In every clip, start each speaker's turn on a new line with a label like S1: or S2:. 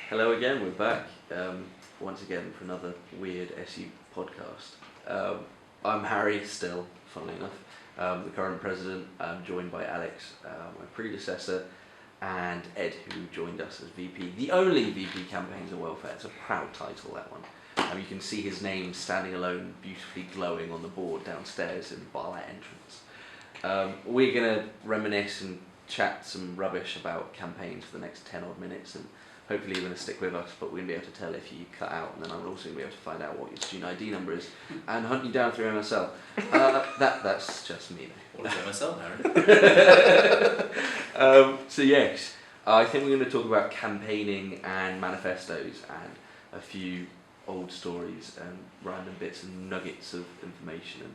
S1: Hello again, we're back once again for another weird SU podcast. I'm Harry still, funnily enough, the current president. I'm joined by Alex, my predecessor, and Ed, who joined us as VP. The only VP Campaigns and Welfare. It's a proud title, that one. You can see his name standing alone, beautifully glowing on the board downstairs in the bar entrance. We're going to reminisce and chat some rubbish about campaigns for the next 10 odd minutes, and hopefully you're going to stick with us, but we're going to be able to tell if you cut out, and then I'm also going to be able to find out what your student ID number is and hunt you down through MSL. That's just me though.
S2: What is MSL, Harry?
S1: So yes, I think we're going to talk about campaigning and manifestos and a few old stories and random bits and nuggets of information and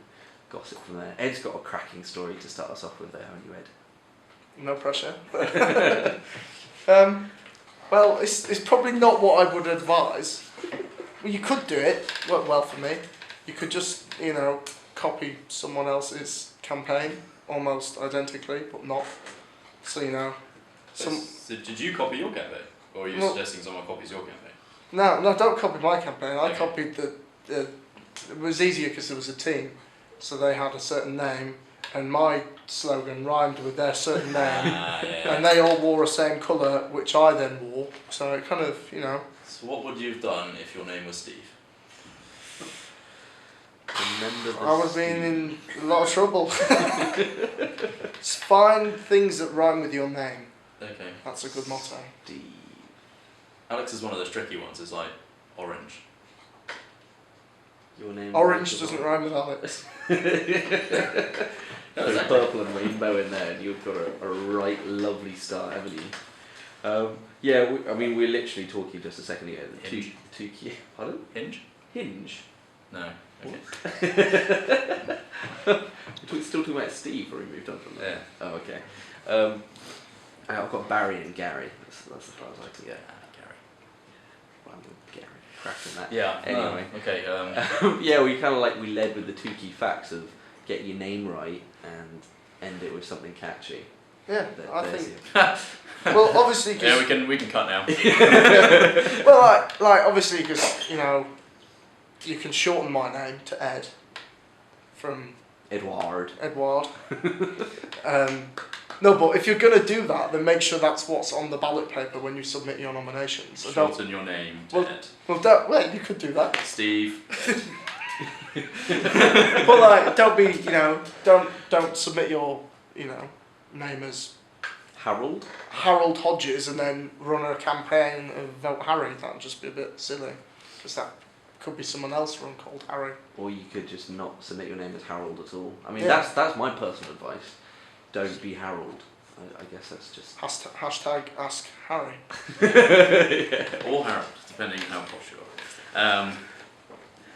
S1: gossip from there. Ed's got a cracking story to start us off with there, haven't you, Ed?
S3: No pressure. Well, it's probably not what I would advise. Well, you could do it, work well for me. You could just, copy someone else's campaign almost identically, but not. So,
S2: So did you copy your campaign? Or are you suggesting someone copies your campaign?
S3: No, don't copy my campaign. I
S2: Okay.
S3: copied the it was easier because there was a team, so they had a certain name, and my slogan rhymed with their certain name,
S2: Yeah.
S3: and they all wore a same colour, which I then wore. So it kind of,
S2: So what would you have done if your name was Steve?
S1: Remember the
S3: I would have been in a lot of trouble. Just find things that rhyme with your name.
S2: Okay.
S3: That's a good motto.
S1: Steve.
S2: Alex is one of those tricky ones. It's like orange.
S1: Your name.
S3: Orange doesn't rhyme with Alex.
S2: No,
S1: There's
S2: exactly.
S1: purple and rainbow in there, and you've got a right lovely start, haven't you? We're literally talking just a second ago. The
S2: Hinge.
S1: two key. Pardon?
S2: Hinge?
S1: Hinge.
S2: No. Okay.
S1: We're still talking about Steve, or we moved on from there.
S2: Yeah.
S1: Oh, okay. I've got Barry and Gary. That's as far as I can get.
S2: Gary.
S1: Random Gary. Cracking that.
S2: Yeah.
S1: Anyway.
S2: Okay.
S1: We led with the two key facts of get your name right and end it with something catchy.
S3: Yeah, I
S1: There's
S3: think. Well, obviously,
S2: Yeah,
S3: because
S2: we can cut now.
S3: obviously, because you can shorten my name to Ed from
S1: Edward.
S3: Edward. No, but if you're gonna do that, then make sure that's what's on the ballot paper when you submit your nominations. So don't.
S2: Shorten your name to
S3: Well-
S2: Ed.
S3: Well, you could do that.
S2: Steve.
S3: But don't be, don't submit your, name as
S1: Harold.
S3: Harold Hodges and then run a campaign of vote Harry. That'd just be a bit silly, because that could be someone else run called Harry.
S1: Or you could just not submit your name as Harold at all. I mean,
S3: Yeah.
S1: that's my personal advice. Don't be Harold. I guess that's just...
S3: Hashtag ask Harry.
S2: Or Harold, depending on how posh you are.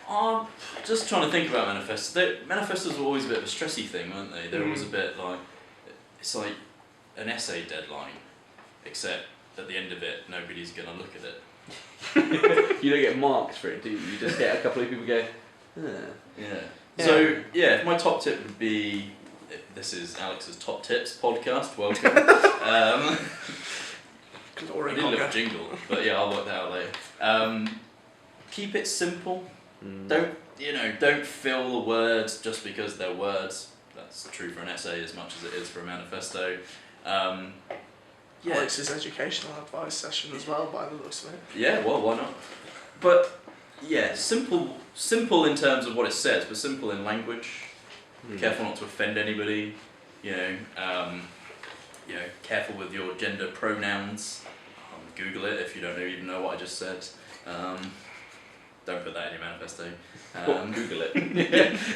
S2: I'm just trying to think about manifestos. Manifestos were always a bit of a stressy thing, weren't they? They're always a bit like, it's like an essay deadline, except at the end of it, nobody's going to look at it.
S1: You don't get marks for it, do you? You just get a couple of people go,
S2: Yeah. So, my top tip would be, this is Alex's Top Tips podcast, welcome. I
S3: Glory
S2: need a little
S3: hogger.
S2: jingle, but yeah, I'll work that out later. Keep it simple. Don't fill the words just because they're words. That's true for an essay as much as it is for a manifesto.
S3: Alex's educational advice session as well, by the looks of it.
S2: Yeah, well, why not? But yeah, simple in terms of what it says, but simple in language. Careful not to offend anybody. Careful with your gender pronouns. Google it if you don't even know what I just said. Don't put that in your manifesto.
S1: Google it.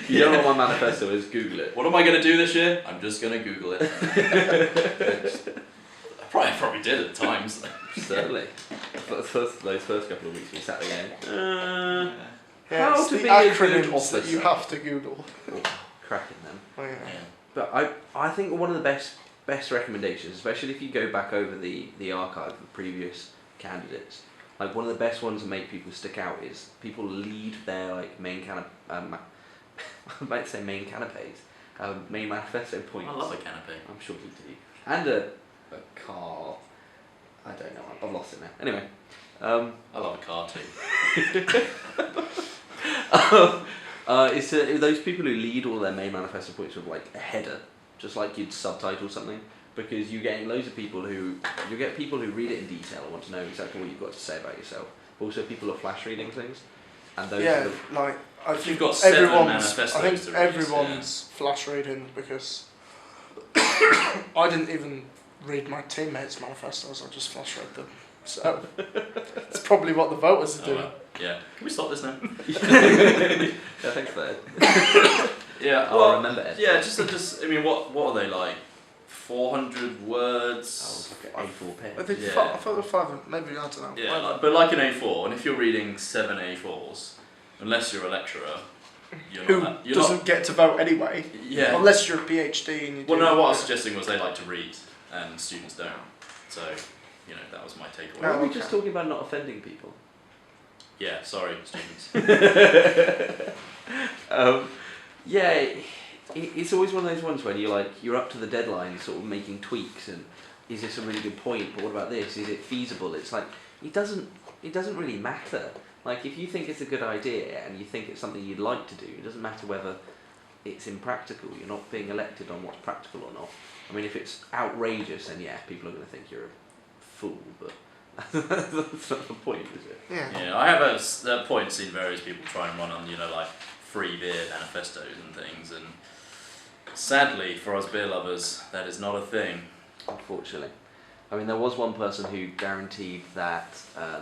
S1: You don't know what my manifesto is, Google it.
S2: What am I going to do this year? I'm just going to Google it. I probably did at times.
S1: Certainly. Those first couple of weeks we sat there going,
S3: Yeah,
S1: how
S3: it's
S1: to
S3: the
S1: be a good
S3: acronyms
S1: officer.
S3: that you have to Google.
S1: cracking them.
S3: Oh, yeah.
S2: Yeah.
S1: But I think one of the best recommendations, especially if you go back over the archive of previous candidates, like one of the best ones that make people stick out is people lead their main I might say main canapes, main manifesto points.
S2: I love a canapé.
S1: I'm sure you do. And a car. I don't know. I've lost it now. Anyway,
S2: I love a car too.
S1: It's those people who lead all their main manifesto points with like a header, just like you'd subtitle something, because you're getting loads of people who read it in detail and want to know exactly what you've got to say about yourself. But also people are flash reading things, and those
S3: Yeah,
S1: are the,
S3: like I
S2: You've
S3: think
S2: got 7
S3: everyone's.
S2: manifestos
S3: I think
S2: to read,
S3: everyone's flash reading because I didn't even read my teammates' manifestos. I just flash read them. So it's probably what the voters are doing.
S2: Alright, yeah. Can we stop this now?
S1: yeah, thanks for that.
S2: Yeah.
S1: I'll
S2: Well,
S1: remember it.
S2: yeah. Just. I mean, what are they like? 400 words.
S1: Oh, like an A4 pen.
S3: I think
S2: Yeah.
S3: I thought the 500. Maybe I don't know.
S2: Yeah, but like an A4, and if you're reading 7 A4s, unless you're a lecturer, you're
S3: Who
S2: not. You're
S3: doesn't
S2: not.
S3: get to vote anyway?
S2: Yeah.
S3: Unless you're a PhD and you do.
S2: Well, no. What I was suggesting was they like to read, and students don't. So, that was my takeaway.
S3: No.
S1: Were we
S3: okay.
S1: just talking about not offending people?
S2: Yeah. Sorry, students.
S1: Yeah, it's always one of those ones when you're up to the deadline, sort of making tweaks, and is this a really good point? But what about this? Is it feasible? It's like it doesn't really matter. Like if you think it's a good idea and you think it's something you'd like to do, it doesn't matter whether it's impractical. You're not being elected on what's practical or not. I mean, if it's outrageous, then yeah, people are going to think you're a fool. But that's not the point, is it?
S3: Yeah.
S2: Yeah, I have at that point seen various people try and run on, like free beer manifestos and things, and sadly for us beer lovers, that is not a thing.
S1: Unfortunately. I mean, there was one person who guaranteed that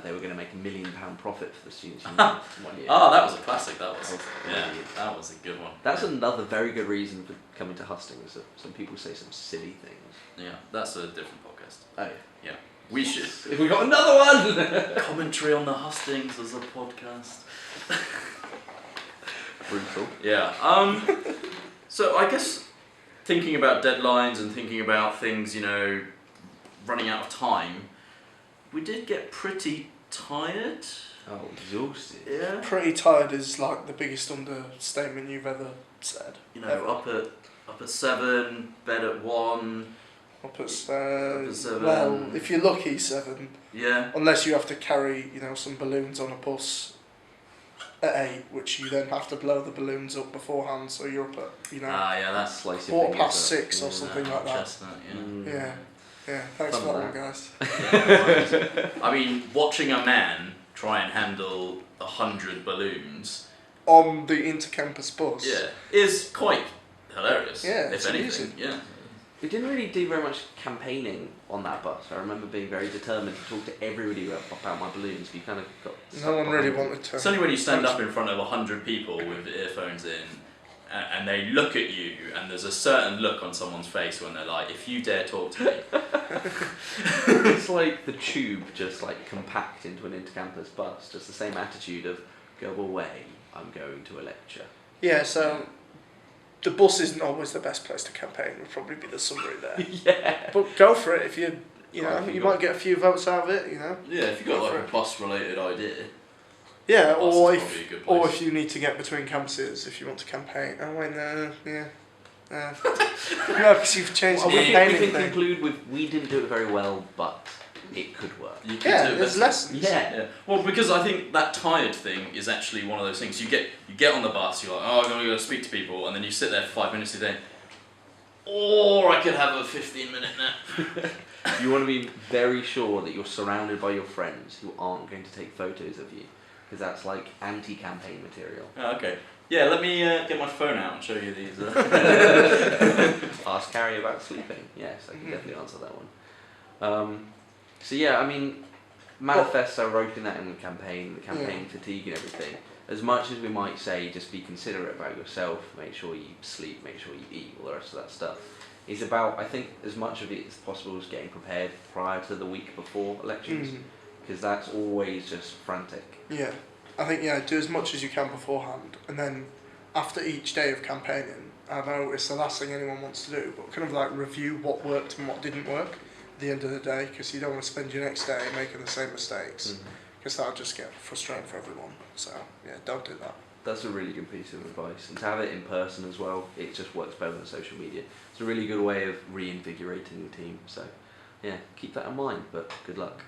S1: they were going to make £1 million profit for the students' union 1 year.
S2: Oh, that was a classic. That was
S1: That was
S2: yeah,
S1: brilliant.
S2: that was a good one.
S1: That's
S2: yeah.
S1: another very good reason for coming to Hustings, is that some people say some silly things.
S2: Yeah, that's a different podcast.
S1: Oh,
S2: Yeah, we should
S1: if we got another one!
S2: commentary on the hustings as a podcast.
S1: Brutal.
S2: Yeah. So I guess thinking about deadlines and thinking about things, running out of time, we did get pretty tired.
S1: Oh, exhausted.
S2: Yeah.
S3: Pretty tired is like the biggest understatement you've ever said. Ever.
S2: Up at 7, bed at 1.
S3: Up at
S2: 7.
S3: well, if you're lucky, 7.
S2: Yeah.
S3: Unless you have to carry, some balloons on a bus at 8, which you then have to blow the balloons up beforehand, so you're up at,
S2: Yeah, that's
S1: Slice your
S3: quarter
S1: fingers
S3: past
S1: up.
S3: 6 or something like that.
S2: chestnut. Yeah.
S1: Mm.
S3: Yeah. Yeah, thanks
S1: Fun
S3: for that
S1: with
S3: one, guys.
S2: Yeah, I mean, watching a man try and handle 100 balloons,
S3: On the intercampus bus.
S2: is quite hilarious.
S3: Yeah,
S2: if
S3: it's
S2: anything.
S3: amusing.
S2: Yeah.
S1: We didn't really do very much campaigning on that bus. I remember being very determined to talk to everybody about my balloons, but you kind of got...
S3: No one really
S1: behind it.
S3: wanted to.
S2: It's only when you stand up in front of 100 people with earphones in, and they look at you, and there's a certain look on someone's face when they're like, "If you dare talk to me."
S1: It's like the tube just compact into an intercampus bus, just the same attitude of, go away, I'm going to a lecture.
S3: Yeah, so the bus isn't always the best place to campaign, would probably be the summary there.
S1: Yeah.
S3: But go for it if you
S2: Oh, if
S3: you
S2: you
S3: might
S2: got-
S3: get a few votes out of it,
S2: Yeah, if you've got like a bus-related idea.
S3: Yeah,
S2: Bus
S3: or
S2: is
S3: if
S2: probably a good
S3: or
S2: place.
S3: if you need to get between campuses, if you want to campaign. Oh wait, no, yeah. No, because you've changed the
S1: Well, we
S3: campaigning
S1: can
S3: thing.
S1: conclude with, we didn't do it very well, but it could work.
S2: You could
S3: Yeah,
S2: do it
S3: there's
S2: better.
S3: lessons.
S2: Yeah. Well, because I think that tired thing is actually one of those things. You get on the bus, you're like, oh, I'm going to go speak to people, and then you sit there for 5 minutes and then, or I could have a 15-minute nap.
S1: You want to be very sure that you're surrounded by your friends who aren't going to take photos of you, because that's like anti-campaign material.
S2: Oh, okay. Yeah, let me get my phone out and show you these.
S1: Ask Carrie about sleeping. Yes, I can definitely answer that one. So yeah, I mean, manifesto, roping that in the campaign fatigue and everything. As much as we might say, just be considerate about yourself, make sure you sleep, make sure you eat, all the rest of that stuff, is about, I think, as much of it as possible is getting prepared prior to the week before elections, because that's always just frantic.
S3: Yeah, I think do as much as you can beforehand, and then after each day of campaigning, I know it's the last thing anyone wants to do, but kind of review what worked and what didn't work at the end of the day, because you don't want to spend your next day making the same mistakes, because that'll just get frustrating for everyone. So yeah, don't do that.
S1: That's a really good piece of advice, and to have it in person as well, it just works better than social media. It's a really good way of reinvigorating the team, so yeah, keep that in mind, but good luck.